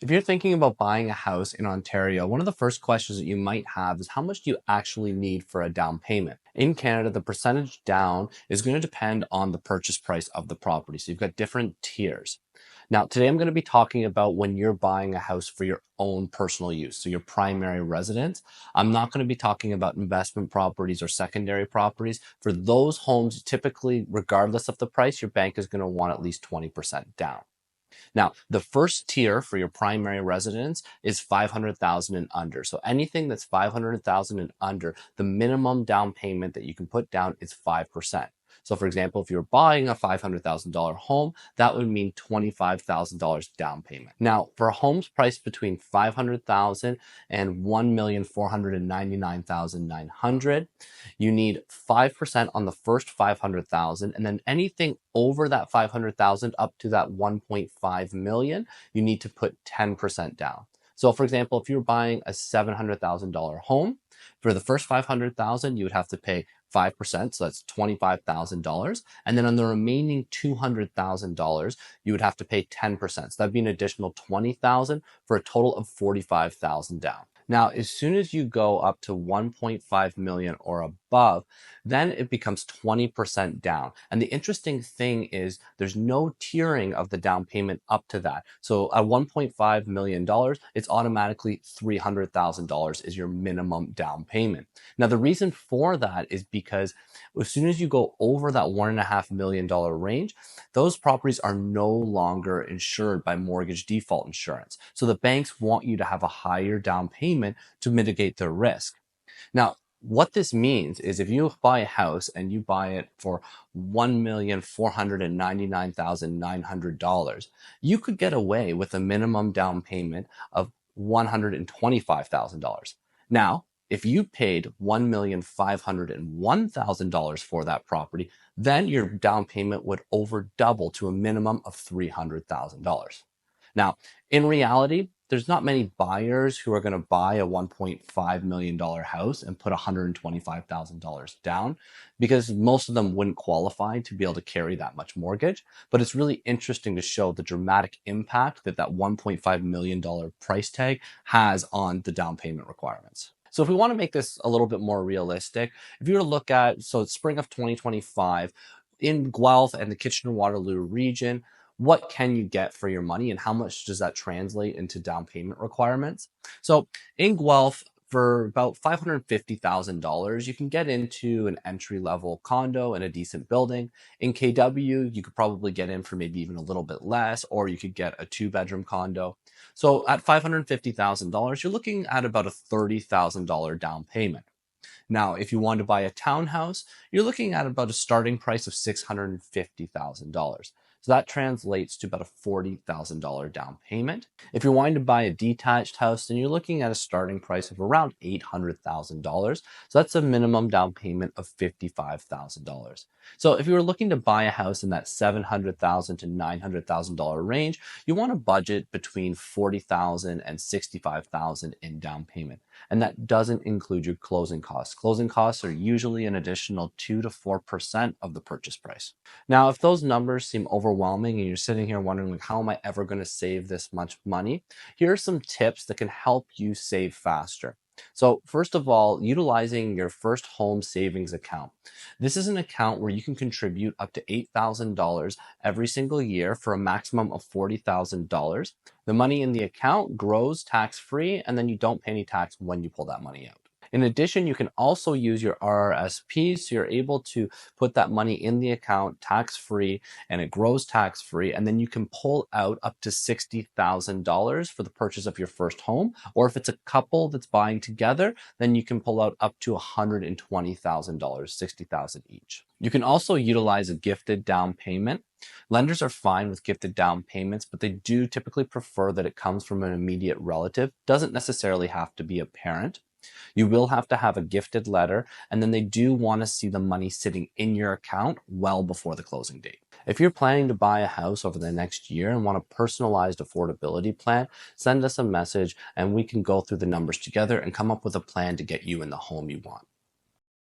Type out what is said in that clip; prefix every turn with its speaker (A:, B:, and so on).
A: If you're thinking about buying a house in Ontario, one of the first questions that you might have is how much do you actually need for a down payment? In Canada, the percentage down is going to depend on the purchase price of the property. So you've got different tiers. Now, today I'm going to be talking about when you're buying a house for your own personal use, so your primary residence. I'm not going to be talking about investment properties or secondary properties. For those homes, typically, regardless of the price, your bank is going to want at least 20% down. Now, the first tier for your primary residence is 500,000 and under. So anything that's 500,000 and under, the minimum down payment that you can put down is 5%. So for example, if you're buying a $500,000 home, that would mean $25,000 down payment. Now, for homes priced between 500,000 and 1,499,900, you need 5% on the first 500,000, and then anything over that 500,000 up to that 1.5 million, you need to put 10% down. So for example, if you're buying a $700,000 home, for the first 500,000, you would have to pay 5%, so that's $25,000. And then on the remaining $200,000, you would have to pay 10%. So that'd be an additional 20,000 for a total of 45,000 down. Now, as soon as you go up to 1.5 million or above, then it becomes 20% down. And the interesting thing is there's no tiering of the down payment up to that. So at $1.5 million, it's automatically $300,000 is your minimum down payment. Now, the reason for that is because as soon as you go over that $1.5 million range, those properties are no longer insured by mortgage default insurance. So the banks want you to have a higher down payment to mitigate their risk. Now, what this means is if you buy a house and you buy it for $1,499,900, you could get away with a minimum down payment of $125,000. Now, if you paid $1,501,000 for that property, then your down payment would over double to a minimum of $300,000. Now, in reality, there's not many buyers who are going to buy a $1.5 million house and put $125,000 down because most of them wouldn't qualify to be able to carry that much mortgage. But it's really interesting to show the dramatic impact that $1.5 million price tag has on the down payment requirements. So if we want to make this a little bit more realistic, if you were to look at, so spring of 2025, in Guelph and the Kitchener-Waterloo region, what can you get for your money and how much does that translate into down payment requirements? So in Guelph, for about $550,000, you can get into an entry-level condo in a decent building. In KW, you could probably get in for maybe even a little bit less, or you could get a two-bedroom condo. So at $550,000, you're looking at about a $30,000 down payment. Now, if you want to buy a townhouse, you're looking at about a starting price of $650,000. So that translates to about a $40,000 down payment. If you're wanting to buy a detached house, then you're looking at a starting price of around $800,000. So that's a minimum down payment of $55,000. So if you were looking to buy a house in that $700,000 to $900,000 range, you want to budget between $40,000 and $65,000 in down payment. And that doesn't include your closing costs. Closing costs are usually an additional 2 to 4% of the purchase price. Now, if those numbers seem overwhelming and you're sitting here wondering, like, how am I ever going to save this much money? Here are some tips that can help you save faster. So first of all, utilizing your first home savings account. This is an account where you can contribute up to $8,000 every single year for a maximum of $40,000. The money in the account grows tax-free, and then you don't pay any tax when you pull that money out. In addition, you can also use your RRSP, so you're able to put that money in the account tax-free, and it grows tax-free, and then you can pull out up to $60,000 for the purchase of your first home, or if it's a couple that's buying together, then you can pull out up to $120,000, $60,000 each. You can also utilize a gifted down payment. Lenders are fine with gifted down payments, but they do typically prefer that it comes from an immediate relative. Doesn't necessarily have to be a parent. You will have to have a gifted letter, and then they do want to see the money sitting in your account well before the closing date. If you're planning to buy a house over the next year and want a personalized affordability plan, send us a message and we can go through the numbers together and come up with a plan to get you in the home you want.